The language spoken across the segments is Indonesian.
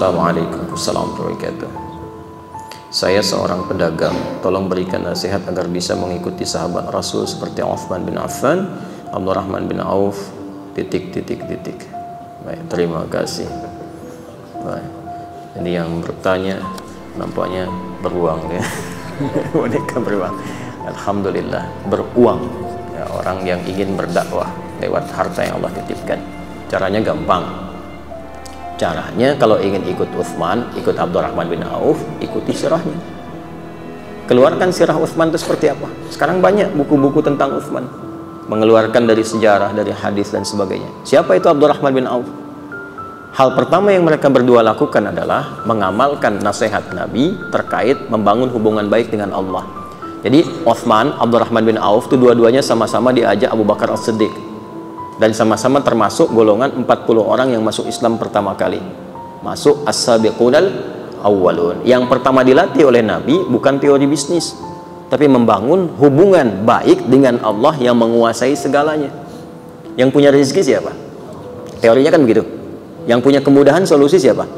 Assalamualaikum warahmatullahi wabarakatuh. Saya seorang pedagang, tolong berikan nasihat agar bisa mengikuti sahabat Rasul seperti Uthman bin Affan, Abdurrahman bin Auf, ... Baik, terima kasih. Baik. Ini yang bertanya nampaknya beruang ya. Boneka beruang. Alhamdulillah, beruang ya, orang yang ingin berdakwah lewat harta yang Allah titipkan. Caranya gampang. Caranya kalau ingin ikut Uthman, ikut Abdurrahman bin Auf, ikuti sirahnya. Keluarkan sirah Uthman itu seperti apa. Sekarang banyak buku-buku tentang Uthman, mengeluarkan dari sejarah, dari hadis dan sebagainya. Siapa itu Abdurrahman bin Auf? Hal pertama yang mereka berdua lakukan adalah mengamalkan nasihat Nabi terkait membangun hubungan baik dengan Allah. Jadi Uthman, Abdurrahman bin Auf itu dua-duanya sama-sama diajak Abu Bakar As-Siddiq, dan sama-sama termasuk golongan 40 orang yang masuk Islam pertama kali, masuk as-sabiqunal awwalun. Yang pertama dilatih oleh Nabi bukan teori bisnis, tapi membangun hubungan baik dengan Allah yang menguasai segalanya. Yang punya rezeki siapa? Teorinya kan begitu. Yang punya kemudahan solusi siapa?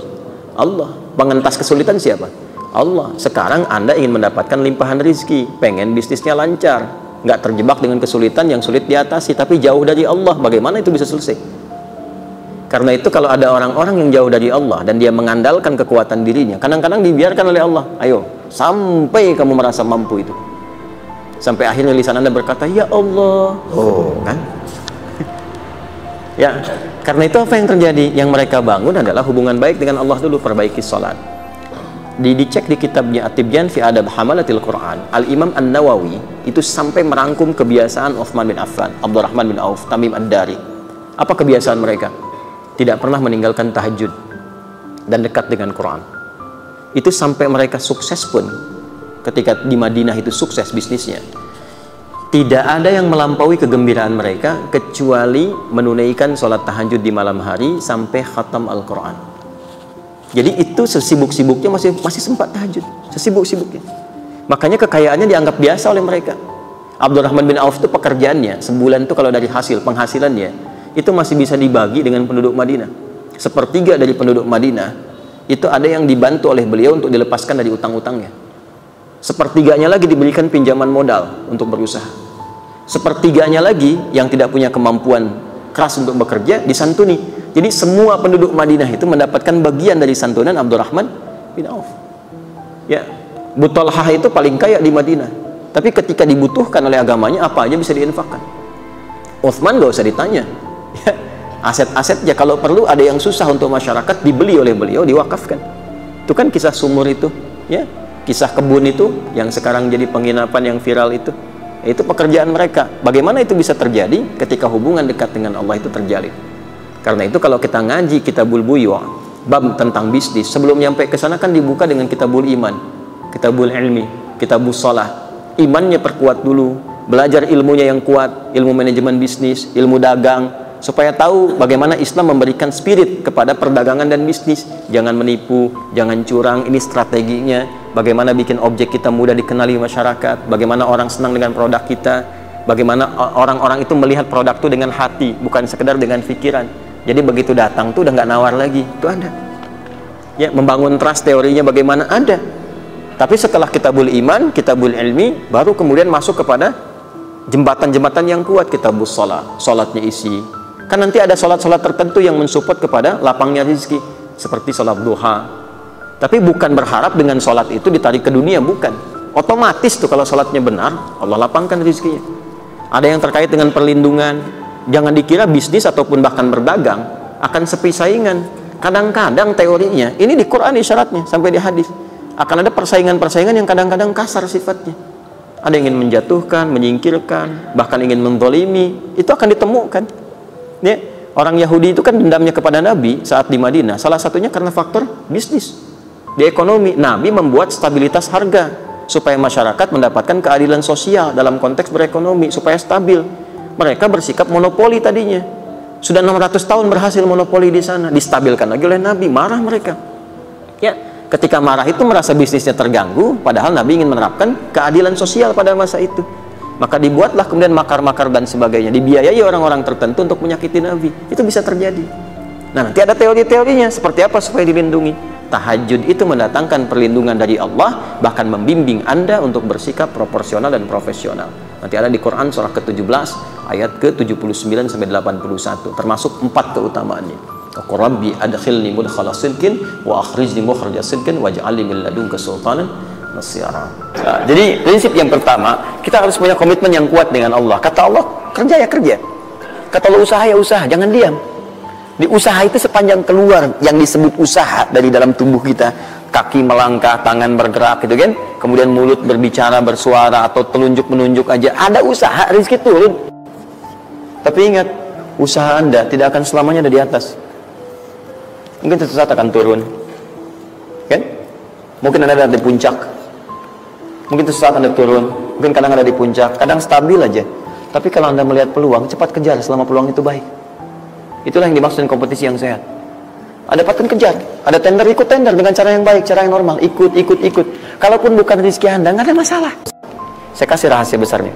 Allah. Pengentas kesulitan siapa? Allah. Sekarang Anda ingin mendapatkan limpahan rezeki, pengen bisnisnya lancar, nggak terjebak dengan kesulitan yang sulit diatasi, tapi jauh dari Allah, bagaimana itu bisa selesai? Karena itu kalau ada orang-orang yang jauh dari Allah dan dia mengandalkan kekuatan dirinya, kadang-kadang dibiarkan oleh Allah, ayo sampai kamu merasa mampu itu, sampai akhirnya lisan Anda berkata ya Allah, oh kan ya. Karena itu apa yang terjadi? Yang mereka bangun adalah hubungan baik dengan Allah dulu. Perbaiki salat. Dicek di kitabnya At-Tibyan fi Adab Hamalatil Quran, Al-Imam An-Nawawi itu sampai merangkum kebiasaan Uthman bin Affan, Abdurrahman bin Auf, Tamim Ad-Dari. Apa kebiasaan mereka? Tidak pernah meninggalkan tahajud dan dekat dengan Quran. Itu sampai mereka sukses pun, ketika di Madinah itu sukses bisnisnya, tidak ada yang melampaui kegembiraan mereka kecuali menunaikan sholat tahajud di malam hari sampai khatam Al-Quran. Jadi itu sesibuk-sibuknya masih sempat tahajud, sesibuk-sibuknya. Makanya kekayaannya dianggap biasa oleh mereka. Abdurrahman bin Auf itu pekerjaannya sebulan itu kalau dari hasil penghasilannya itu masih bisa dibagi dengan penduduk Madinah. Sepertiga dari penduduk Madinah itu ada yang dibantu oleh beliau untuk dilepaskan dari utang-utangnya. Sepertiganya lagi diberikan pinjaman modal untuk berusaha. Sepertiganya lagi yang tidak punya kemampuan keras untuk bekerja disantuni. Jadi semua penduduk Madinah itu mendapatkan bagian dari santunan Abdurrahman bin Auf. Ya, Abu Talhah itu paling kaya di Madinah, tapi ketika dibutuhkan oleh agamanya apa aja bisa diinfakkan. Uthman gak usah ditanya. Ya, aset-asetnya kalau perlu ada yang susah untuk masyarakat dibeli oleh beliau, diwakafkan. Itu kan kisah sumur itu, ya, kisah kebun itu yang sekarang jadi penginapan yang viral itu. Itu pekerjaan mereka. Bagaimana itu bisa terjadi ketika hubungan dekat dengan Allah itu terjalin? Karena itu kalau kita ngaji Kitabul Buyu', bab tentang bisnis, sebelum nyampe ke sana kan dibuka dengan Kitabul Iman, Kitabul Ilmi, Kitabul Shalah. Imannya perkuat dulu, belajar ilmunya yang kuat, ilmu manajemen bisnis, ilmu dagang, supaya tahu bagaimana Islam memberikan spirit kepada perdagangan dan bisnis. Jangan menipu, jangan curang, ini strateginya. Bagaimana bikin objek kita mudah dikenali masyarakat, bagaimana orang senang dengan produk kita, bagaimana orang-orang itu melihat produk itu dengan hati, bukan sekedar dengan pikiran. Jadi begitu datang tuh udah nggak nawar lagi, itu ada. Ya, membangun trust teorinya bagaimana ada. Tapi setelah Kitabul Iman, Kitabul Ilmi, baru kemudian masuk kepada jembatan-jembatan yang kuat. Kitabul Shalah, sholatnya isi. Kan nanti ada sholat-sholat tertentu yang mensupport kepada lapangnya rezeki, seperti sholat duha. Tapi bukan berharap dengan sholat itu ditarik ke dunia, bukan. Otomatis tuh kalau sholatnya benar, Allah lapangkan rezekinya. Ada yang terkait dengan perlindungan. Jangan dikira bisnis ataupun bahkan berdagang akan sepi saingan. Kadang-kadang teorinya, ini di Quran isyaratnya sampai di hadis, akan ada persaingan-persaingan yang kadang-kadang kasar sifatnya. Ada yang ingin menjatuhkan, menyingkirkan, bahkan ingin menzalimi. Itu akan ditemukan. Ya, orang Yahudi itu kan dendamnya kepada Nabi saat di Madinah. Salah satunya karena faktor bisnis. Di ekonomi, Nabi membuat stabilitas harga supaya masyarakat mendapatkan keadilan sosial dalam konteks berekonomi, supaya stabil. Mereka bersikap monopoli tadinya. Sudah 600 tahun berhasil monopoli di sana. Distabilkan lagi oleh Nabi, marah mereka. Ya, ketika marah itu merasa bisnisnya terganggu, padahal Nabi ingin menerapkan keadilan sosial pada masa itu. Maka dibuatlah kemudian makar-makar dan sebagainya. Dibiayai orang-orang tertentu untuk menyakiti Nabi. Itu bisa terjadi. Nah, nanti ada teori-teorinya seperti apa supaya dilindungi. Tahajud itu mendatangkan perlindungan dari Allah, bahkan membimbing Anda untuk bersikap proporsional dan profesional. Nanti ada di Quran surah ke-17 ayat ke-79 sampai 81, termasuk 4 keutamaannya. Rabbi adkhilni mudkhala sidqin wa akhrijni mukhraja sidqin waj'alni min ladunka sultanan nasira. Nah, jadi prinsip yang pertama, kita harus punya komitmen yang kuat dengan Allah. Kata Allah, kerja ya kerja. Kata Allah, usaha ya usaha, jangan diam. Di usaha itu sepanjang keluar yang disebut usaha dari dalam tubuh kita, kaki melangkah, tangan bergerak gitu kan, kemudian mulut berbicara, bersuara, atau telunjuk menunjuk aja, ada usaha, rezeki turun. Tapi ingat, usaha Anda tidak akan selamanya ada di atas. Mungkin suatu saat akan turun, kan? Mungkin Anda ada di puncak, mungkin suatu saat Anda turun, mungkin kadang ada di puncak, kadang stabil aja. Tapi kalau Anda melihat peluang, cepat kejar selama peluang itu baik. Itulah yang dimaksud kompetisi yang sehat. Ada paten kejar, ada tender, ikut tender dengan cara yang baik, cara yang normal, ikut. Kalaupun bukan rezeki Anda, nggak ada masalah. Saya kasih rahasia besarnya.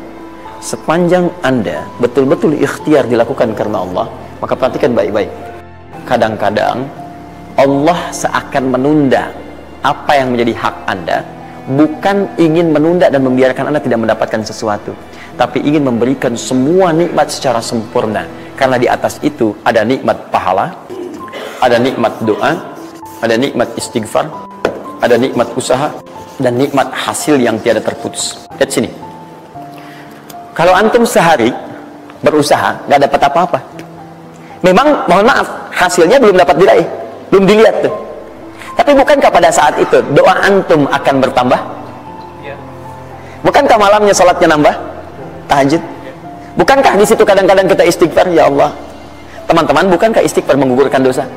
Sepanjang Anda betul-betul ikhtiar dilakukan karena Allah, maka perhatikan baik-baik. Kadang-kadang Allah seakan menunda apa yang menjadi hak Anda, bukan ingin menunda dan membiarkan Anda tidak mendapatkan sesuatu, tapi ingin memberikan semua nikmat secara sempurna. Karena di atas itu ada nikmat pahala, ada nikmat doa, ada nikmat istighfar, ada nikmat usaha, dan nikmat hasil yang tiada terputus. Lihat sini. Kalau antum sehari berusaha, nggak dapat apa-apa. Memang, mohon maaf, hasilnya belum dapat diraih, belum dilihat tuh. Tapi bukankah pada saat itu doa antum akan bertambah? Bukankah malamnya salatnya nambah? Tahajud? Bukankah di situ kadang-kadang kita istighfar, ya Allah? Teman-teman, bukankah istighfar menggugurkan dosa?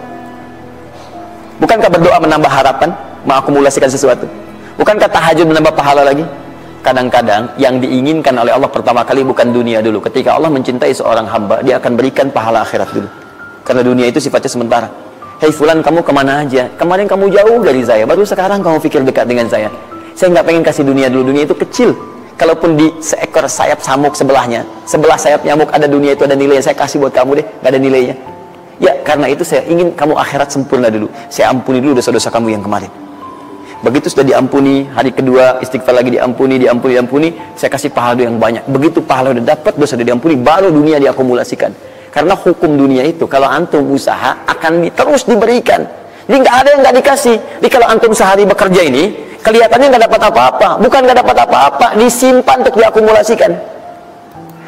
Bukankah berdoa menambah harapan, mengakumulasikan sesuatu? Bukankah tahajud menambah pahala lagi? Kadang-kadang yang diinginkan oleh Allah pertama kali bukan dunia dulu. Ketika Allah mencintai seorang hamba, Dia akan berikan pahala akhirat dulu. Karena dunia itu sifatnya sementara. Hei fulan, kamu kemana aja? Kemarin kamu jauh dari saya, baru sekarang kamu pikir dekat dengan saya. Saya nggak pengen kasih dunia dulu, dunia itu kecil. Kalaupun di seekor sayap samuk sebelahnya, sebelah sayap nyamuk ada dunia itu, ada nilainya, saya kasih buat kamu deh, nggak ada nilainya. Ya, karena itu saya ingin kamu akhirat sempurna dulu. Saya ampuni dulu dosa-dosa kamu yang kemarin. Begitu sudah diampuni, hari kedua istighfar lagi diampuni, saya kasih pahala yang banyak. Begitu pahala udah dapat, dosa udah diampuni, baru dunia diakumulasikan. Karena hukum dunia itu, kalau antum usaha akan terus diberikan. Jadi nggak ada yang nggak dikasih. Jadi kalau antum sehari bekerja ini, kelihatannya nggak dapat apa-apa, bukan nggak dapat apa-apa, disimpan untuk diakumulasikan.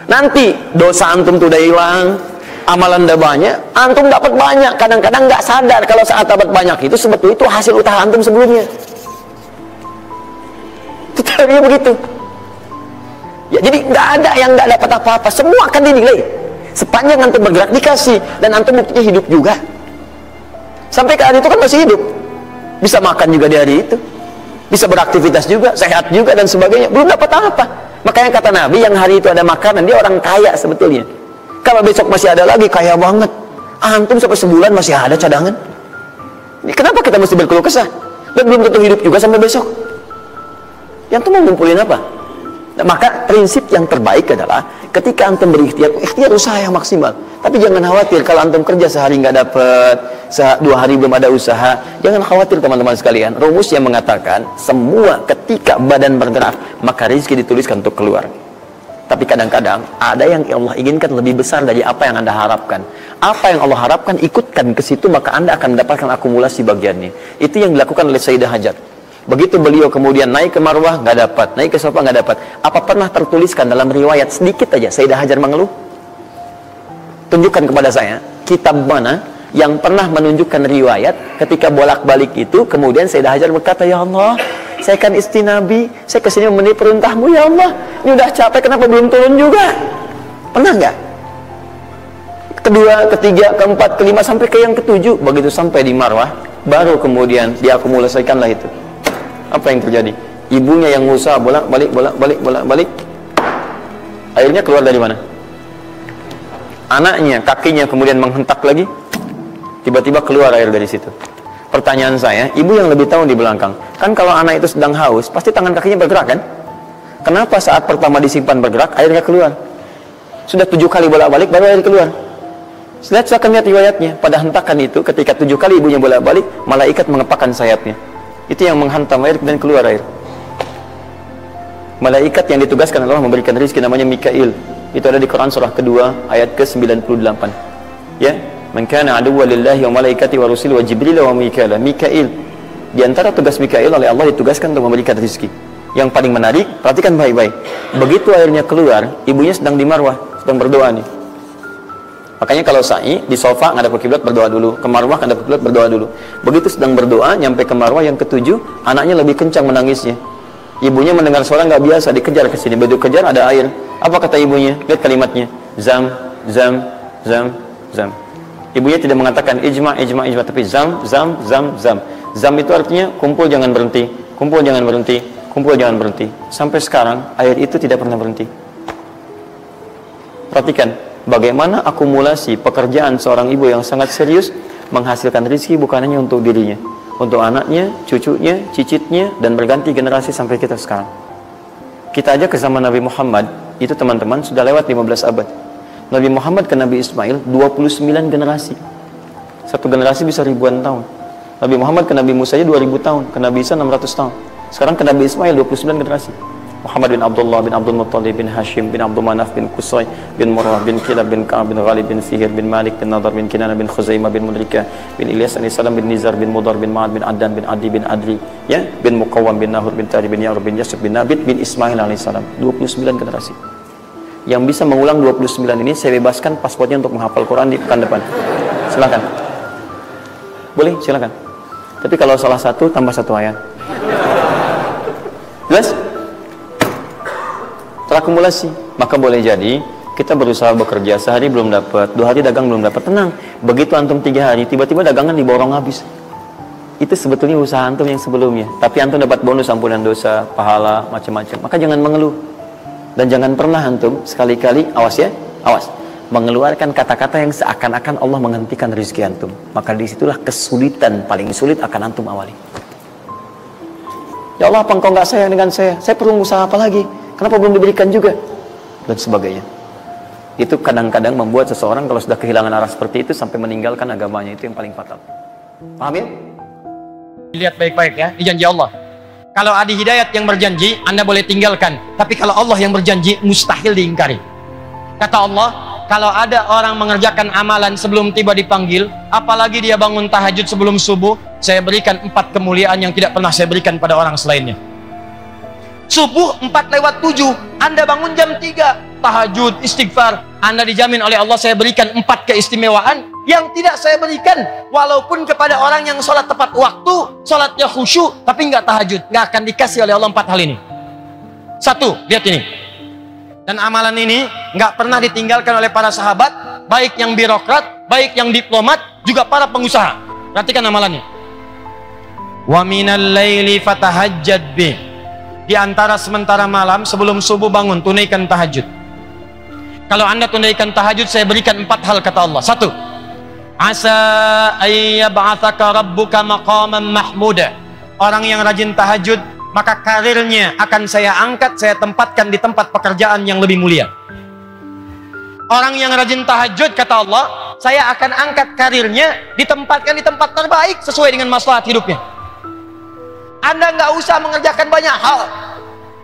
Nanti dosa antum tuh udah hilang, amalan udah banyak, antum dapat banyak. Kadang-kadang nggak sadar kalau saat dapat banyak itu sebetulnya itu hasil usaha antum sebelumnya. Teorinya begitu. Ya, jadi nggak ada yang nggak dapat apa-apa, semua akan dinilai. Sepanjang antum bergerak dikasih, dan antum buktinya hidup juga. Sampai ke hari itu kan masih hidup, bisa makan juga di hari itu, bisa beraktivitas juga, sehat juga dan sebagainya, belum dapat apa. Makanya kata Nabi, yang hari itu ada makanan, dia orang kaya sebetulnya. Kalau besok masih ada lagi, kaya banget. Antum sampai sebulan masih ada cadangan. Ini kenapa kita mesti berkeluh kesah? Dan belum tentu hidup juga sampai besok. Yang tuh mau ngumpulin apa? Nah, maka prinsip yang terbaik adalah ketika antum berikhtiar, ikhtiar usaha yang maksimal. Tapi jangan khawatir kalau antum kerja sehari nggak dapat, 2 hari belum ada usaha. Jangan khawatir teman-teman sekalian. Rumus yang mengatakan semua ketika badan bergerak maka rezeki dituliskan untuk keluar. Tapi kadang-kadang ada yang Allah inginkan lebih besar dari apa yang Anda harapkan. Apa yang Allah harapkan ikutkan ke situ, maka Anda akan mendapatkan akumulasi bagiannya. Itu yang dilakukan oleh Sayyidah Hajar. Begitu beliau kemudian naik ke Marwah nggak dapat, naik ke Safa nggak dapat. Apa pernah tertuliskan dalam riwayat sedikit aja Sayyidah Hajar mengeluh? Tunjukkan kepada saya kitab mana yang pernah menunjukkan riwayat ketika bolak-balik itu kemudian Sayyidah Hajar berkata, ya Allah, saya kan istri Nabi, saya kesini memenuhi perintahmu, ya Allah, ini udah capek, kenapa belum turun juga? Pernah nggak? Kedua, ketiga, keempat, kelima, sampai ke yang ketujuh. Begitu sampai di Marwah, baru kemudian diakumulasikanlah itu. Apa yang terjadi? Ibunya yang usaha bolak-balik. Airnya keluar dari mana? Anaknya, kakinya kemudian menghentak lagi. Tiba-tiba keluar air dari situ. Pertanyaan saya, ibu yang lebih tahu di belakang. Kan kalau anak itu sedang haus, pasti tangan kakinya bergerak kan? Kenapa saat pertama disimpan bergerak, airnya keluar? Sudah 7 kali bolak-balik, baru air keluar. Silakan lihat riwayatnya. Pada hentakan itu, ketika 7 kali ibunya bolak-balik, malaikat mengepakkan sayapnya. Itu yang menghantam air dan keluar air. Malaikat yang ditugaskan Allah memberikan rezeki namanya Mikail. Itu ada di Quran surah kedua ayat ke-98. Ya, man kana aduwwan lillahi wa malaikati wa rusuli wa jibril wa mikail. Mikail. Di antara tugas Mikail oleh Allah ditugaskan untuk memberikan rezeki. Yang paling menarik, perhatikan baik-baik. Begitu airnya keluar, ibunya sedang di marwah, sedang berdoa nih. Makanya kalau sa'i di sofa ngadep ke kiblat berdoa dulu, ke marwah ngadep ke kiblat berdoa dulu. Begitu sedang berdoa nyampe ke marwah yang ke-7, anaknya lebih kencang menangisnya. Ibunya mendengar suara nggak biasa, dikejar ke sini. Begitu kejar ada air. Apa kata ibunya? Lihat kalimatnya. Zam, zam, zam, zam. Ibunya tidak mengatakan ijma, ijma, ijma, tapi zam, zam, zam, zam. Zam itu artinya kumpul jangan berhenti, kumpul jangan berhenti, kumpul jangan berhenti. Sampai sekarang air itu tidak pernah berhenti. Perhatikan bagaimana akumulasi pekerjaan seorang ibu yang sangat serius menghasilkan rezeki bukan hanya untuk dirinya, untuk anaknya, cucunya, cicitnya, dan berganti generasi sampai kita sekarang. Kita aja ke zaman Nabi Muhammad, itu teman-teman sudah lewat 15 abad. Nabi Muhammad ke Nabi Ismail 29 generasi. Satu generasi bisa ribuan tahun. Nabi Muhammad ke Nabi Musa aja 2000 tahun, ke Nabi Isa 600 tahun. Sekarang ke Nabi Ismail 29 generasi. Muhammad bin Abdullah bin Abdul Muttalib bin Hashim bin Abdul Manaf bin Qusay bin Murrah bin Kilab bin Ka'ab bin Ghalib bin Fihir bin Malik bin Nadar bin Kinana bin Khuzaimah bin Mudrika bin Ilyas alaihissalam bin Nizar bin Mudar bin Ma'ad bin Adnan bin Adi bin Adri, ya, bin Muqawwam bin Nahur bin Tari bin Yarub bin Yasib bin Nabit bin Ismail alaihissalam. 29 generasi. Yang bisa mengulang 29 ini saya bebaskan paspornya untuk menghafal Quran di pekan depan. Silakan. Boleh, silakan. Tapi kalau salah satu tambah satu ayat. Jelas? Terakumulasi. Maka boleh jadi kita berusaha bekerja, sehari belum dapat, 2 hari dagang belum dapat, tenang. Begitu antum 3 hari, tiba-tiba dagangan diborong habis. Itu sebetulnya usaha antum yang sebelumnya. Tapi antum dapat bonus ampunan dosa, pahala, macam-macam. Maka jangan mengeluh. Dan jangan pernah antum sekali-kali, awas ya, awas, mengeluarkan kata-kata yang seakan-akan Allah menghentikan rezeki antum. Maka disitulah kesulitan paling sulit akan antum awali. Ya Allah, apa engkau nggak sayang dengan saya? Saya perlu usaha apa lagi? Kenapa belum diberikan juga? Dan sebagainya. Itu kadang-kadang membuat seseorang kalau sudah kehilangan arah seperti itu sampai meninggalkan agamanya. Itu yang paling fatal. Paham ya? Lihat baik-baik ya, ini janji Allah. Kalau ada hidayat yang berjanji, Anda boleh tinggalkan. Tapi kalau Allah yang berjanji, mustahil diingkari. Kata Allah, kalau ada orang mengerjakan amalan sebelum tiba dipanggil, apalagi dia bangun tahajud sebelum subuh, saya berikan 4 kemuliaan yang tidak pernah saya berikan pada orang selainnya. Subuh 4:07, Anda bangun jam 3, tahajud, istighfar, Anda dijamin oleh Allah saya berikan 4 keistimewaan yang tidak saya berikan walaupun kepada orang yang sholat tepat waktu, sholatnya khusyuk tapi nggak tahajud, nggak akan dikasih oleh Allah 4 hal ini. 1, lihat ini. Dan amalan ini nggak pernah ditinggalkan oleh para sahabat, baik yang birokrat, baik yang diplomat, juga para pengusaha. Perhatikan amalannya. Wa minal laili fatahajjad bih. Di antara sementara malam sebelum subuh bangun, tunaikan tahajud. Kalau Anda tunaikan tahajud, saya berikan 4 hal kata Allah. 1, asa ayyab'atsaka rabbuka maqaman mahmuda. Orang yang rajin tahajud, maka karirnya akan saya angkat, saya tempatkan di tempat pekerjaan yang lebih mulia. Orang yang rajin tahajud, kata Allah, saya akan angkat karirnya, ditempatkan di tempat terbaik sesuai dengan maslahat hidupnya. Anda nggak usah mengerjakan banyak hal.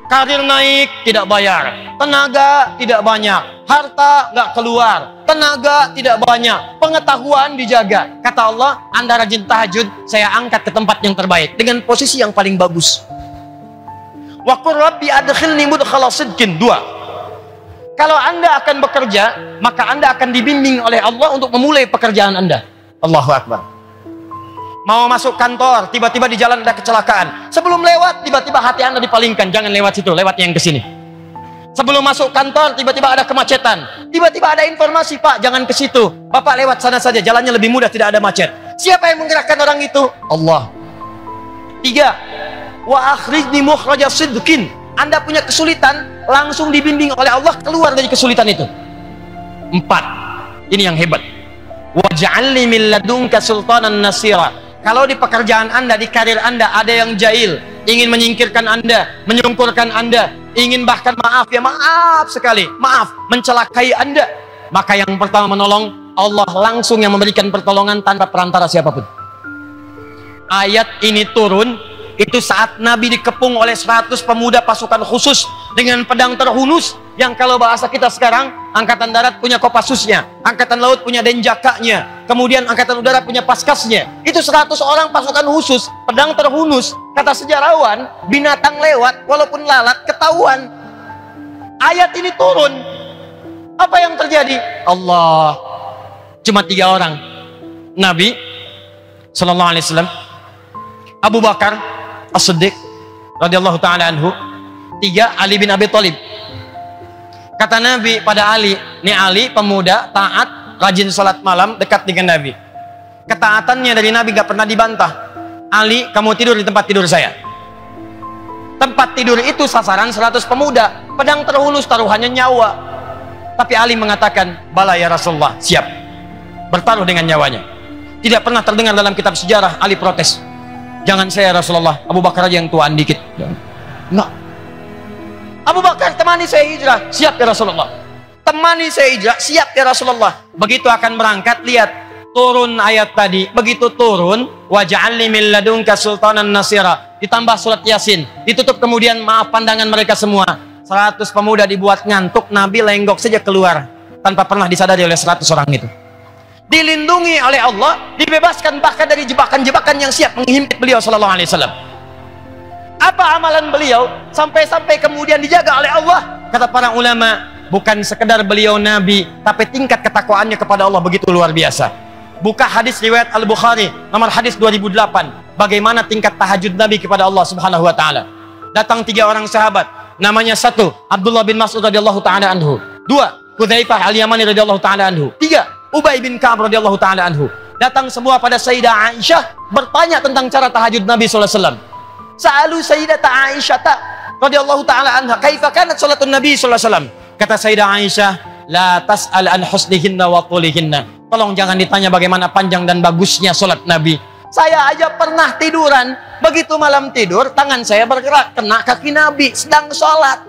Karir naik, tidak bayar. Tenaga, tidak banyak. Harta, nggak keluar. Tenaga, tidak banyak. Pengetahuan dijaga. Kata Allah, Anda rajin tahajud, saya angkat ke tempat yang terbaik. Dengan posisi yang paling bagus. Wa qur rabbi adkhilni mudkhala sidqin. 2. Kalau Anda akan bekerja, maka Anda akan dibimbing oleh Allah untuk memulai pekerjaan Anda. Allahu Akbar. Mau masuk kantor, tiba-tiba di jalan ada kecelakaan. Sebelum lewat, tiba-tiba hati Anda dipalingkan. Jangan lewat situ, lewat yang ke sini. Sebelum masuk kantor, tiba-tiba ada kemacetan. Tiba-tiba ada informasi, Pak, jangan ke situ. Bapak lewat sana saja, jalannya lebih mudah, tidak ada macet. Siapa yang menggerakkan orang itu? Allah. 3. Wa akhrijni mukhraja sidqin. Anda punya kesulitan, langsung dibimbing oleh Allah keluar dari kesulitan itu. 4. Ini yang hebat. Waj'alni min ladunka sultanan nasira. Kalau di pekerjaan Anda, di karir Anda ada yang jahil, ingin menyingkirkan Anda, menyungkurkan Anda, ingin bahkan maaf, ya maaf sekali, maaf, mencelakai Anda, maka yang pertama menolong, Allah langsung yang memberikan pertolongan tanpa perantara siapapun. Ayat ini turun itu saat Nabi dikepung oleh 100 pemuda pasukan khusus dengan pedang terhunus, yang kalau bahasa kita sekarang, angkatan darat punya kopassusnya, angkatan laut punya denjakanya, kemudian angkatan udara punya paskasnya. Itu 100 orang pasukan khusus, pedang terhunus. Kata sejarawan, binatang lewat walaupun lalat ketahuan. Ayat ini turun, apa yang terjadi? Allah, cuma 3 orang, Nabi Sallallahu Alaihi Wasallam, Abu Bakar As-Siddiq radhiyallahu ta'ala anhu, 3 Ali bin Abi Thalib. Kata Nabi pada Ali, ini Ali pemuda taat, rajin sholat malam, dekat dengan Nabi. Ketaatannya dari Nabi gak pernah dibantah. Ali, kamu tidur di tempat tidur saya. Tempat tidur itu sasaran 100 pemuda, pedang terhunus, taruhannya nyawa. Tapi Ali mengatakan, bala ya Rasulullah, siap bertaruh dengan nyawanya. Tidak pernah terdengar dalam kitab sejarah Ali protes, jangan saya Rasulullah, Abu Bakar aja yang tuaan dikit. Nah, Abu Bakar, temani saya hijrah, siap ya Rasulullah. Temani saya hijrah, siap ya Rasulullah. Begitu akan berangkat, lihat turun ayat tadi. Begitu turun, waj'alni min ladunka sultanan nasira, ditambah surat Yasin, ditutup kemudian maaf pandangan mereka semua. 100 pemuda dibuat ngantuk, Nabi lenggok saja keluar tanpa pernah disadari oleh 100 orang itu. Dilindungi oleh Allah, dibebaskan bahkan dari jebakan-jebakan yang siap menghimpit beliau Sallallahu Alaihi Wasallam. Apa amalan beliau sampai-sampai kemudian dijaga oleh Allah? Kata para ulama, bukan sekedar beliau Nabi, tapi tingkat ketakwaannya kepada Allah begitu luar biasa. Buka hadis riwayat Al-Bukhari nomor hadis 2008, bagaimana tingkat tahajud Nabi kepada Allah Subhanahu wa taala. Datang 3 orang sahabat, namanya 1 Abdullah bin Mas'ud radhiyallahu taala anhu, 2 Hudzaifah al-Yamani radhiyallahu taala anhu, 3 Ubay bin Ka'ab radhiyallahu taala anhu. Datang semua pada Sayyidah Aisyah bertanya tentang cara tahajud Nabi sallallahu alaihi wasallam. Sa'alu Sayyidata Aisyah radhiyallahu taala anha, kaifa kanat salatun Nabi sallallahu alaihi wasallam? Kata Sayyidah Aisyah, la tas'al an husnihinna wa tulihinna. Tolong jangan ditanya bagaimana panjang dan bagusnya salat Nabi. Saya aja pernah tiduran, begitu malam tidur tangan saya bergerak kena kaki Nabi sedang salat.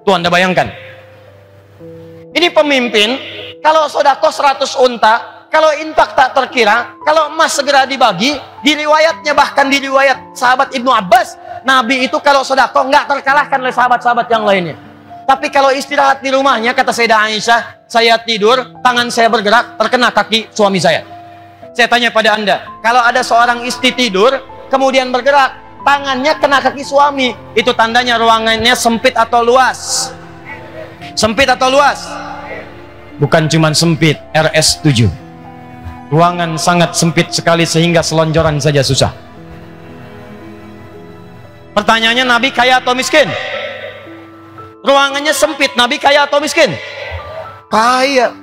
Tuh Anda bayangkan. Ini pemimpin, kalau sedekah 100 unta, kalau infak tak terkira, kalau emas segera dibagi. Di riwayatnya, bahkan di riwayat sahabat Ibnu Abbas, Nabi itu kalau sedekah nggak terkalahkan oleh sahabat-sahabat yang lainnya. Tapi kalau istirahat di rumahnya, kata Sayyidah Aisyah, saya tidur, tangan saya bergerak, terkena kaki suami saya. Saya tanya pada Anda, kalau ada seorang istri tidur, kemudian bergerak, tangannya kena kaki suami, itu tandanya ruangannya sempit atau luas? Sempit atau luas? Bukan cuma sempit, RS7. Ruangan sangat sempit sekali sehingga selonjoran saja susah. Pertanyaannya, Nabi kaya atau miskin? Ruangannya sempit, Nabi kaya atau miskin? Kaya.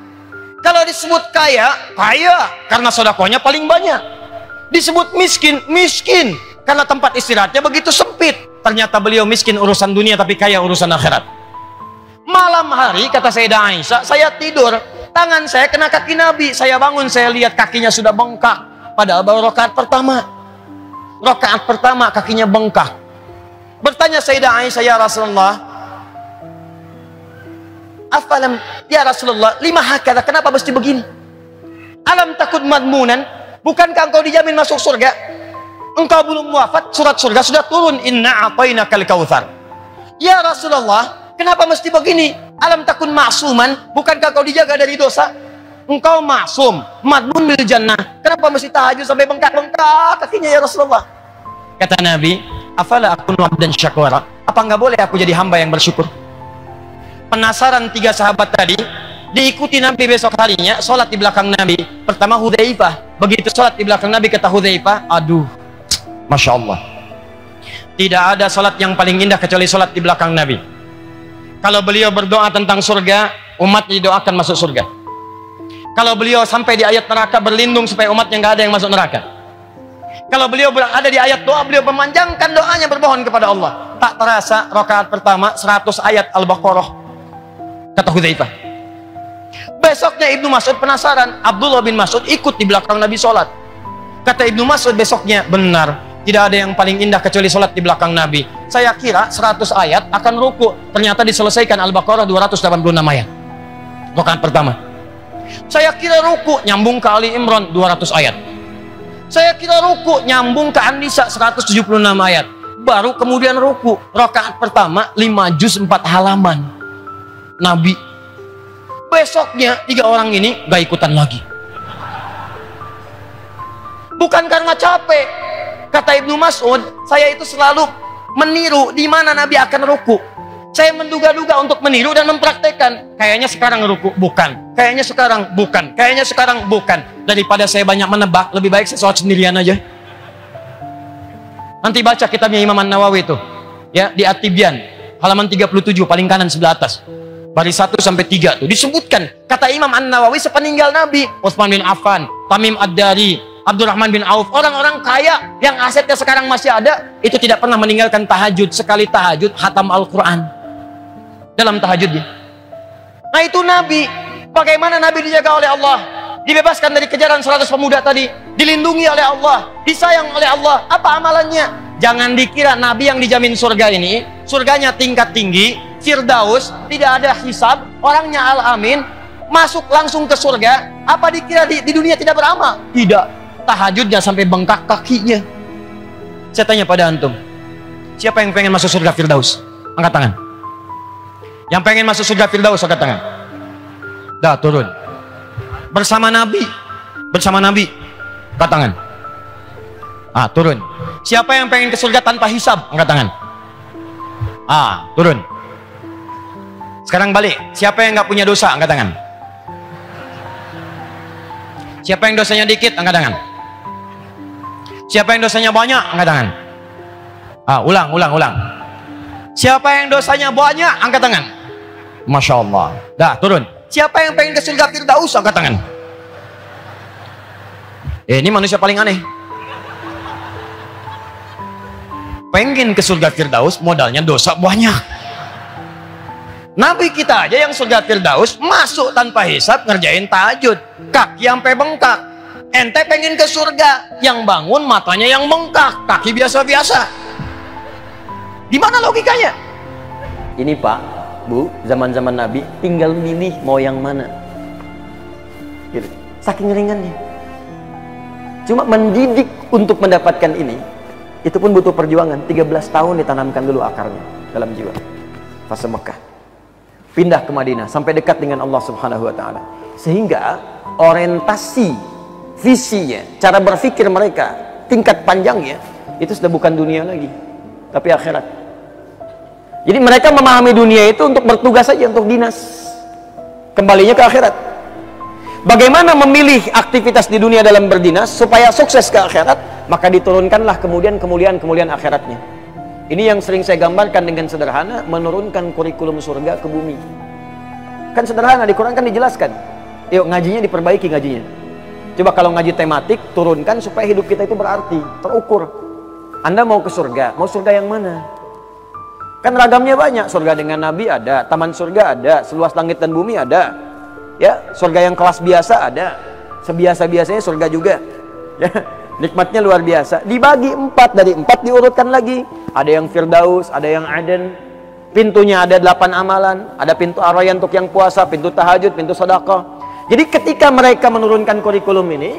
Kalau disebut kaya, kaya karena sedekahnya paling banyak. Disebut miskin, miskin karena tempat istirahatnya begitu sempit. Ternyata beliau miskin urusan dunia tapi kaya urusan akhirat. Malam hari, kata Sayyidah Aisyah, saya tidur, tangan saya kena kaki Nabi. Saya bangun, saya lihat kakinya sudah bengkak. Padahal baru rakaat pertama. Rakaat pertama kakinya bengkak. Bertanya Sayyidah Aisyah, ya Rasulullah, afalam, ya Rasulullah, lima hakadha, kenapa mesti begini? Alam takut madmunan, bukankah engkau dijamin masuk surga? Engkau belum wafat, surat surga sudah turun, inna a'tainakal kautsar. Ya Rasulullah, kenapa mesti begini? Alam takun ma'suman, bukankah kau dijaga dari dosa? Engkau ma'sum, madmun bil jannah, kenapa mesti tahajud sampai bengkak-bengkak kakinya ya Rasulullah? Kata Nabi, afala akunu abdan syakura, apa enggak boleh aku jadi hamba yang bersyukur? Penasaran 3 sahabat tadi, diikuti Nabi besok harinya, sholat di belakang Nabi. Pertama Hudzaifah, begitu sholat di belakang Nabi, kata Hudzaifah, aduh, Masya Allah, tidak ada sholat yang paling indah kecuali sholat di belakang Nabi. Kalau beliau berdoa tentang surga, umat didoakan masuk surga. Kalau beliau sampai di ayat neraka, berlindung supaya umatnya nggak ada yang masuk neraka. Kalau beliau ada di ayat doa, beliau memanjangkan doanya, bermohon kepada Allah. Tak terasa rakaat pertama 100 ayat Al-Baqarah, kata Hudzaifah. Besoknya Ibnu Mas'ud penasaran, Abdullah bin Mas'ud ikut di belakang Nabi sholat. Kata Ibnu Mas'ud besoknya, benar, tidak ada yang paling indah kecuali sholat di belakang Nabi. Saya kira 100 ayat akan ruku, ternyata diselesaikan Al-Baqarah 286 ayat rakaat pertama. Saya kira ruku nyambung ke Ali Imran 200 ayat. Saya kira ruku nyambung ke An-Nisa 176 ayat. Baru kemudian ruku. Rakaat pertama 5 juz 4 halaman. Nabi. Besoknya 3 orang ini gak ikutan lagi. Bukan karena capek. Kata Ibnu Mas'ud, saya itu selalu meniru di mana Nabi akan ruku. Saya menduga-duga untuk meniru dan mempraktekkan. Kayaknya sekarang ruku, bukan. Kayaknya sekarang bukan. Kayaknya sekarang bukan. Daripada saya banyak menebak, lebih baik saya sholat sendirian aja. Nanti baca kitabnya Imam An-Nawawi itu, ya, di At-Tibyan, halaman 37 paling kanan sebelah atas. Baris 1 sampai 3 tuh disebutkan. Kata Imam An-Nawawi, sepeninggal Nabi, Utsman bin Affan, Tamim Ad-Dari, Abdurrahman bin Auf, orang-orang kaya yang asetnya sekarang masih ada, itu tidak pernah meninggalkan tahajud. Sekali tahajud, khatam Al-Quran dalam tahajudnya. Nah itu Nabi. Bagaimana Nabi dijaga oleh Allah, dibebaskan dari kejaran 100 pemuda tadi, dilindungi oleh Allah, disayang oleh Allah. Apa amalannya? Jangan dikira Nabi yang dijamin surga ini, surganya tingkat tinggi, Firdaus, tidak ada hisab, orangnya al-amin, masuk langsung ke surga. Apa dikira di dunia tidak beramal? Tidak. Tahajudnya sampai bengkak kakinya. Saya tanya pada antum, siapa yang pengen masuk surga Firdaus? Angkat tangan. Yang pengen masuk surga Firdaus, angkat tangan. Dah, turun. Bersama Nabi. Bersama Nabi. Angkat tangan. Ah, turun. Siapa yang pengen ke surga tanpa hisab? Angkat tangan. Ah, turun. Sekarang balik. Siapa yang nggak punya dosa? Angkat tangan. Siapa yang dosanya dikit? Angkat tangan. Siapa yang dosanya banyak? Angkat tangan. Ah, ulang. Siapa yang dosanya banyak? Angkat tangan. Masya Allah. Dah, turun. Siapa yang pengen ke surga Firdaus? Angkat tangan. Ini manusia paling aneh. Pengen ke surga Firdaus, modalnya dosa banyak. Nabi kita aja yang surga Firdaus masuk tanpa hisab, ngerjain tahajud, kaki sampai bengkak. Ente pengen ke surga, yang bangun matanya yang bengkak, kaki biasa-biasa. Di mana logikanya? Ini Pak, Bu, zaman-zaman Nabi tinggal milih mau yang mana. Gitu. Saking ringannya. Cuma mendidik untuk mendapatkan ini, itu pun butuh perjuangan. 13 tahun ditanamkan dulu akarnya dalam jiwa. Fase Mekah. Pindah ke Madinah sampai dekat dengan Allah Subhanahu wa taala. Sehingga orientasi, visinya, cara berpikir mereka, tingkat panjangnya itu sudah bukan dunia lagi, tapi akhirat. Jadi mereka memahami dunia itu untuk bertugas saja, untuk dinas. Kembalinya ke akhirat. Bagaimana memilih aktivitas di dunia dalam berdinas supaya sukses ke akhirat? Maka diturunkanlah kemudian kemuliaan akhiratnya. Ini yang sering saya gambarkan dengan sederhana, menurunkan kurikulum surga ke bumi. Kan sederhana, di Quran kan dijelaskan. Yuk, ngajinya diperbaiki ngajinya. Coba kalau ngaji tematik, turunkan supaya hidup kita itu berarti, terukur. Anda mau ke surga, mau surga yang mana? Kan ragamnya banyak, surga dengan Nabi ada, taman surga ada, seluas langit dan bumi ada. Ya, surga yang kelas biasa ada, sebiasa-biasanya surga juga. Ya, nikmatnya luar biasa. Dibagi 4, dari 4 diurutkan lagi. Ada yang Firdaus, ada yang Aden. Pintunya ada 8 amalan. Ada pintu Ar-Rayyan untuk yang puasa, pintu tahajud, pintu sedekah. Jadi ketika mereka menurunkan kurikulum ini,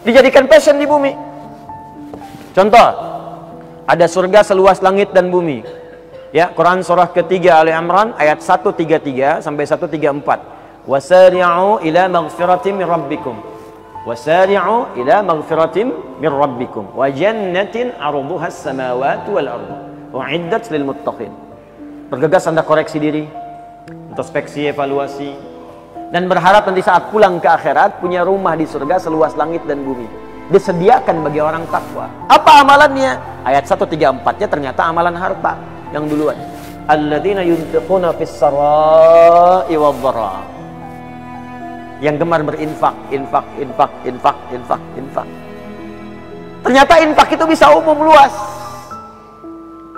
dijadikan passion di bumi. Contoh, ada surga seluas langit dan bumi. Ya, Quran surah ketiga Ali Imran ayat 133 sampai 134. Wasari'u ila maghfiratin min rabbikum. Wasari'u ila maghfiratin min rabbikum wa jannatin 'arduha as-samawati wal ardu u'iddat lil muttaqin. Bergegas Anda koreksi diri, introspeksi, evaluasi, dan berharap nanti saat pulang ke akhirat punya rumah di surga seluas langit dan bumi. Disediakan bagi orang takwa. Apa amalannya? Ayat 134-nya ternyata amalan harta yang duluan. Alladzina yunfiquna fis sarai wadh-dharra. Yang gemar berinfak, infak. Ternyata infak itu bisa umum luas.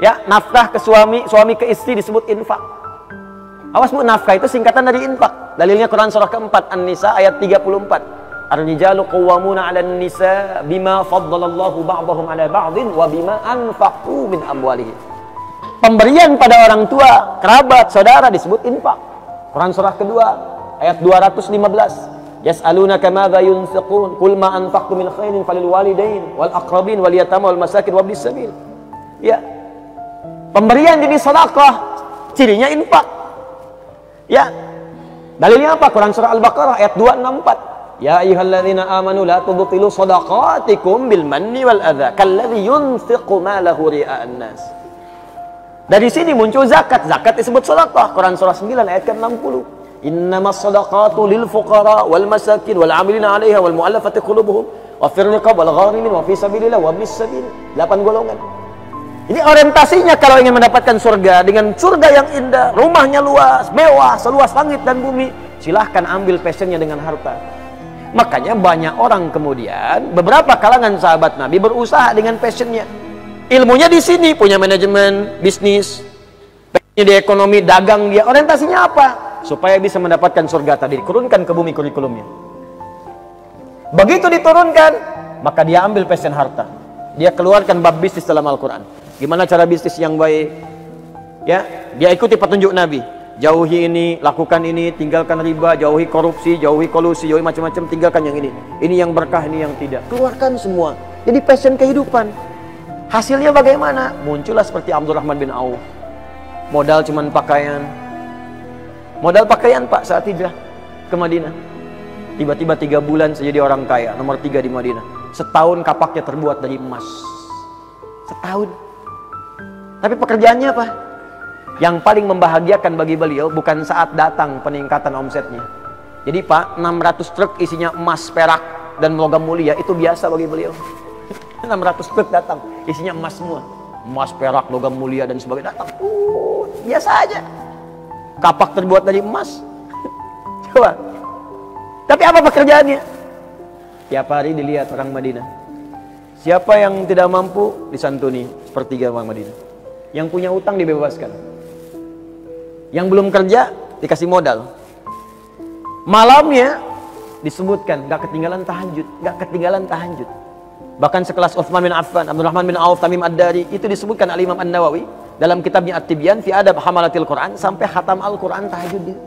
Ya, nafkah ke suami, suami ke istri disebut infak. Awas Bu, nafkah itu singkatan dari infak. Dalilnya Quran surah keempat An-Nisa ayat 34. Ar-rijalu qawwamuna 'alan nisa bima faddalallahu ba'dahum 'ala ba'din wa bima anfaqu min amwalihim. Pemberian pada orang tua, kerabat, saudara disebut infak. Quran surah kedua ayat 215. Yas'alunaka madza yunfiqun qul ma anfaqtum min khairin falil walidain wal aqrabin wal yatama wal masakin wabnis sabil. Ya. Pemberian jenis sedekah cirinya infak. Ya. Dalilnya apa? Quran surah Al-Baqarah ayat 264. Ya ayyuhalladzina amanu la tubtilu shadaqatikum bil manni wal adza kalladzi yunfiqu malahu ria'an nas. Dari sini muncul zakat. Zakat disebut sedekah. Quran surah 9 ayat ke-60. Innamas shadaqatu lil fuqara wal masakin wal 'amilina 'alaiha wal mu'allafati qulubuhum wa fir riqab wal gharimin wa fi sabilillah wa ibnis sabil. 8 golongan. Ini orientasinya kalau ingin mendapatkan surga, dengan surga yang indah, rumahnya luas, mewah, seluas langit dan bumi, silahkan ambil passionnya dengan harta. Makanya banyak orang kemudian, beberapa kalangan sahabat Nabi berusaha dengan passionnya. Ilmunya di sini, punya manajemen, bisnis, passionnya di ekonomi, dagang dia. Orientasinya apa? Supaya bisa mendapatkan surga tadi, diturunkan ke bumi kurikulumnya. Begitu diturunkan, maka dia ambil passion harta. Dia keluarkan bab bisnis dalam Al-Quran. Gimana cara bisnis yang baik? Ya, dia ikuti petunjuk Nabi. Jauhi ini, lakukan ini, tinggalkan riba, jauhi korupsi, jauhi kolusi, jauhi macam-macam, tinggalkan yang ini. Ini yang berkah, ini yang tidak. Keluarkan semua. Jadi passion kehidupan. Hasilnya bagaimana? Muncullah seperti Abdurrahman bin Auf. Modal cuman pakaian. Modal pakaian Pak saat hijrah ke Madinah. Tiba-tiba 3 bulan saja dia orang kaya, nomor 3 di Madinah. Setahun kapaknya terbuat dari emas. Setahun. Tapi pekerjaannya apa? Yang paling membahagiakan bagi beliau bukan saat datang peningkatan omsetnya. Jadi Pak, 600 truk isinya emas, perak, dan logam mulia itu biasa bagi beliau. 600 truk datang, isinya emas semua. Emas, perak, logam mulia, dan sebagainya datang. Biasa aja. Kapak terbuat dari emas. Coba. Tapi apa pekerjaannya? Tiap hari dilihat orang Madinah. Siapa yang tidak mampu disantuni sepertiga orang Madinah. Yang punya utang dibebaskan. Yang belum kerja dikasih modal. Malamnya disebutkan gak ketinggalan tahajud, gak ketinggalan tahajud. Bahkan sekelas Utsman bin Affan, Abdurrahman bin Auf, Tamim Ad-Dari, itu disebutkan Al-Imam An-Nawawi dalam kitabnya At-Tibyan fi Adab Hamalatil Quran, sampai khatam Al-Quran tahajud dia.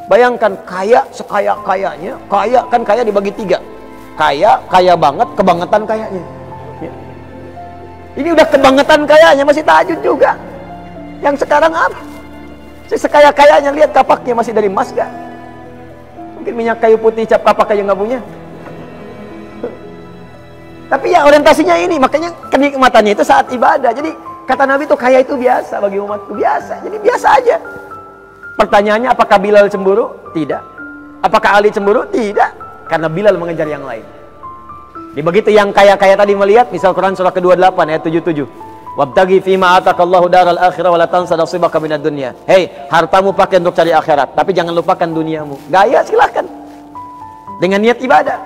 Bayangkan kaya sekaya-kayanya, kaya kan kaya dibagi 3. Kaya banget, kebangetan kayanya. Ya. Ini udah kebangetan kayanya masih tahajud juga. Yang sekarang apa? Sekaya-kayanya lihat kapaknya masih dari emas gak? Mungkin minyak kayu putih cap kapak aja nggak punya. Tapi ya orientasinya ini, makanya kenikmatannya itu saat ibadah. Jadi kata Nabi itu kaya itu biasa bagi umatku, biasa. Jadi biasa aja. Pertanyaannya, apakah Bilal cemburu? Tidak. Apakah Ali cemburu? Tidak. Karena Bilal mengejar yang lain. Jadi begitu yang kaya-kaya tadi melihat, misal Quran surah ke-28 ayat 77. Wabtaghi fima ataqallahu daral akhirah wala tansa nasibaka minad dunya. Hei, hartamu pakai untuk cari akhirat, tapi jangan lupakan duniamu. Gaya silahkan. Dengan niat ibadah.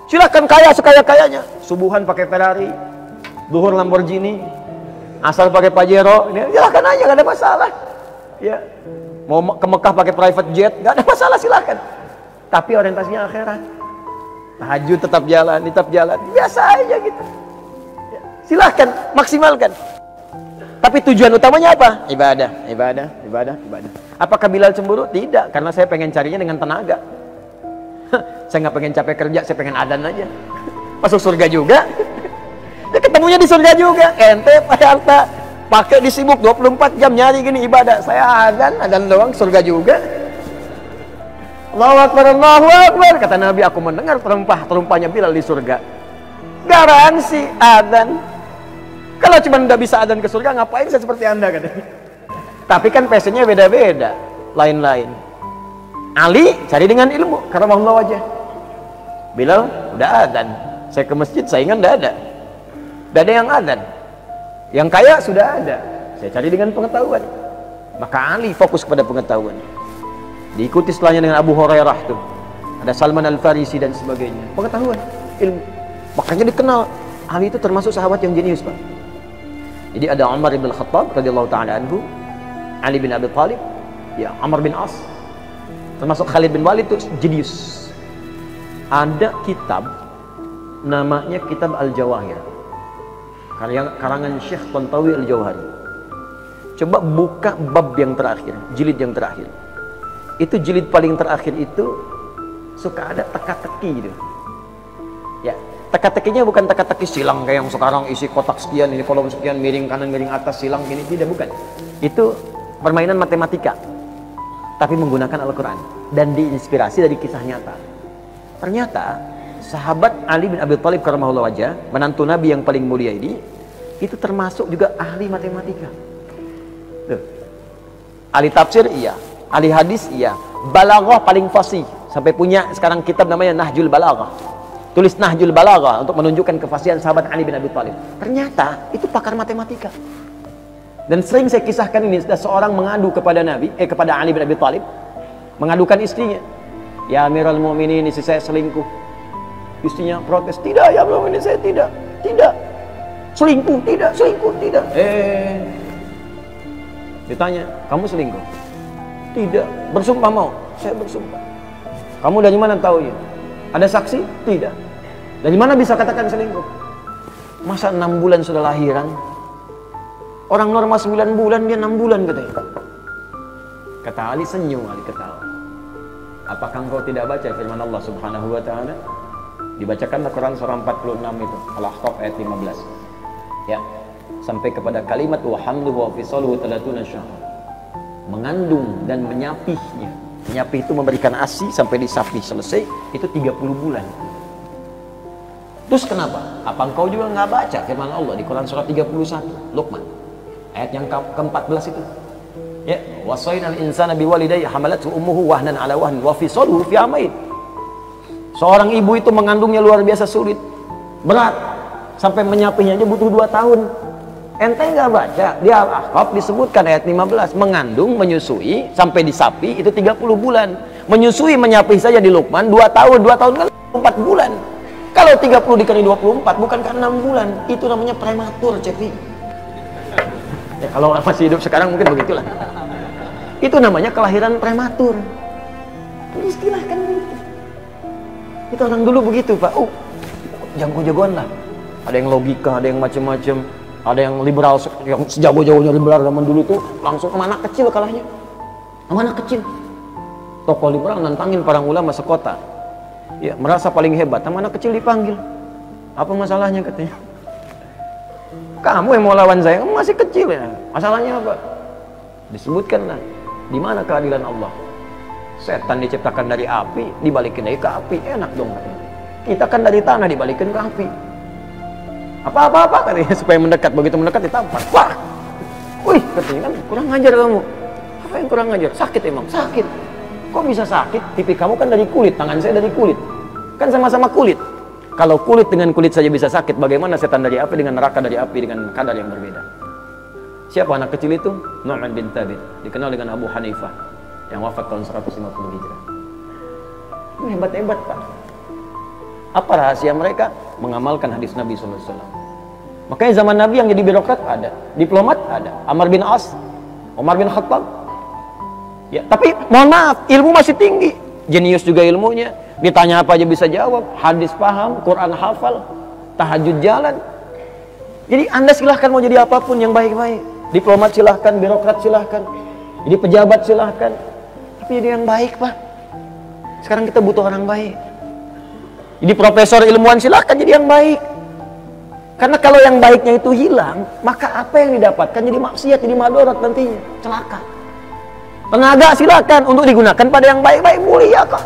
Silahkan kaya sekaya-kayanya. Subuhan pakai Ferrari, duhur Lamborghini, asal pakai Pajero, ini silahkan aja, gak ada masalah. Ya. Mau ke Mekah pakai private jet, gak ada masalah, silahkan. Tapi orientasinya akhirat. Tahajud tetap jalan, biasa aja gitu. Ya. Silahkan, maksimalkan. Tapi tujuan utamanya apa? Ibadah. Apakah Bilal cemburu? Tidak, karena saya pengen carinya dengan tenaga. Saya nggak pengen capek kerja, saya pengen adzan aja. Masuk surga juga. Ya, ketemunya di surga juga. Ente pakai harta, pakai disibuk 24 jam nyari gini ibadah. Saya adzan doang, surga juga. Allahu Akbar, Allahu Akbar. Kata Nabi, aku mendengar terumpahnya Bilal di surga. Garansi adzan. Kalau cuma nggak bisa adzan ke surga, ngapain saya seperti Anda katanya. Tapi kan passionnya beda-beda, lain-lain. Ali cari dengan ilmu, karena Allah wajah. Bilal udah adzan, saya ke masjid saingan udah ada yang adzan. Yang kaya sudah ada, saya cari dengan pengetahuan. Maka Ali fokus kepada pengetahuan. Diikuti setelahnya dengan Abu Hurairah tuh, ada Salman Al-Farisi dan sebagainya. Pengetahuan, ilmu. Makanya dikenal Ali itu termasuk sahabat yang jenius, Pak. Jadi ada Umar bin Khattab radhiyallahu taala anhu, Ali bin Abi Thalib, ya Amr bin As, termasuk Khalid bin Walid itu jenius. Ada kitab namanya Kitab Al-Jawahir, karangan Syekh Tantawi Al-Jauhari. Coba buka bab yang terakhir, jilid yang terakhir. itu jilid paling terakhir itu suka ada teka-teki gitu. Ya, teka-tekinya bukan teka-teki silang kayak yang sekarang isi kotak sekian, ini kolom sekian, miring kanan, miring atas, silang gini, tidak, bukan. Itu permainan matematika, tapi menggunakan Al-Quran dan diinspirasi dari kisah nyata. Ternyata sahabat Ali bin Abi Thalib karramahullah wajah, menantu Nabi yang paling mulia ini, itu termasuk juga ahli matematika. Tuh. Ahli tafsir iya, ahli hadis iya, balaghah paling fasih, sampai punya sekarang kitab namanya Nahjul Balaghah. Tulis Nahjul Balaghah untuk menunjukkan kefasihan sahabat Ali bin Abi Thalib. Ternyata itu pakar matematika. Dan sering saya kisahkan ini, sudah seorang mengadu kepada kepada Ali bin Abi Thalib, mengadukan istrinya. Ya Amirul Mukminin, istri saya selingkuh. Istrinya protes, tidak ya Amirul Mukminin, saya tidak. Selingkuh, tidak. Ditanya, kamu selingkuh? Tidak. Bersumpah mau? Saya bersumpah. Kamu dari mana tahu ya? Ada saksi? Tidak. Dari mana bisa katakan selingkuh? Masa 6 bulan sudah lahiran? Orang normal 9 bulan, dia 6 bulan katanya. Kata Ali, senyum, Ali ketawa. Apakah engkau tidak baca firman Allah Subhanahu wa ta'ala? Dibacakanlah Quran surah 46 itu, Al-Ahqaf ayat 15. Ya, sampai kepada kalimat wa hamluhu wa fisaluhu 30 syahra. Mengandung dan menyapihnya. Menyapih itu memberikan ASI sampai disapih selesai, itu 30 bulan. Terus kenapa? Apa engkau juga nggak baca firman Allah di Quran surah 31, Luqman, ayat yang ke-14 itu? Ya, wasainal insana biwalidayhi hamalathu ummuhu wahnan ala wahn wa fisaluhu fi amain. Seorang ibu itu mengandungnya luar biasa sulit, berat, sampai menyapihnya aja butuh 2 tahun. Ente nggak baca di Al-Ahqaf disebutkan ayat 15, mengandung, menyusui sampai disapi itu 30 bulan. Menyusui, menyapih saja di Luqman 2 tahun, 2 tahun kan 4 bulan. Kalau 30 dikali 24 bukan kan 6 bulan. Itu namanya prematur, Cepi. Ya, kalau masih hidup sekarang mungkin begitulah. Itu namanya kelahiran prematur. Istilahkan begitu. Itu orang dulu begitu, Pak. Jago-jagoan lah. Ada yang logika, ada yang macam-macam. Ada yang liberal, yang sejago-jagonya liberal zaman dulu tuh langsung sama anak kecil kalahnya. Sama anak kecil. Tokoh liberal nantangin para ulama sekota. Ya, merasa paling hebat, sama anak kecil dipanggil. Apa masalahnya katanya? Kamu yang mau lawan saya, kamu masih kecil ya. Masalahnya apa? Disebutkanlah, di mana keadilan Allah? Setan diciptakan dari api, dibalikin lagi ke api, enak dong katanya. Kita kan dari tanah dibalikin ke api. Apa-apa katanya, supaya mendekat, begitu mendekat ditampar. Wah, wih katanya, kan kurang ngajar kamu. Apa yang kurang ngajar? Sakit emang, sakit. Kok bisa sakit? Pipi kamu kan dari kulit, tangan saya dari kulit, kan sama-sama kulit. Kalau kulit dengan kulit saja bisa sakit, bagaimana setan dari api dengan neraka dari api dengan kadar yang berbeda? Siapa anak kecil itu? Nu'man bin Thabit, dikenal dengan Abu Hanifah, yang wafat tahun 150 Hijrah. Ini hebat-hebat, Pak. Apa rahasia mereka? Mengamalkan hadis Nabi SAW. Makanya zaman Nabi yang jadi birokrat ada, diplomat ada, Amr bin As, Umar bin Khattab. Ya, tapi mohon maaf, ilmu masih tinggi, jenius juga ilmunya. Ditanya apa aja bisa jawab, hadis paham, Quran hafal, tahajud jalan. Jadi Anda silahkan mau jadi apapun yang baik-baik. Diplomat silahkan, birokrat silahkan, jadi pejabat silahkan. Tapi jadi yang baik, Pak. Sekarang kita butuh orang baik. Jadi profesor ilmuwan silahkan jadi yang baik. Karena kalau yang baiknya itu hilang, maka apa yang didapatkan jadi maksiat, jadi madorot nantinya, celaka. Tenaga silakan untuk digunakan pada yang baik-baik, mulia kok.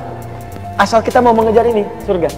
Asal kita mau mengejar ini, surga.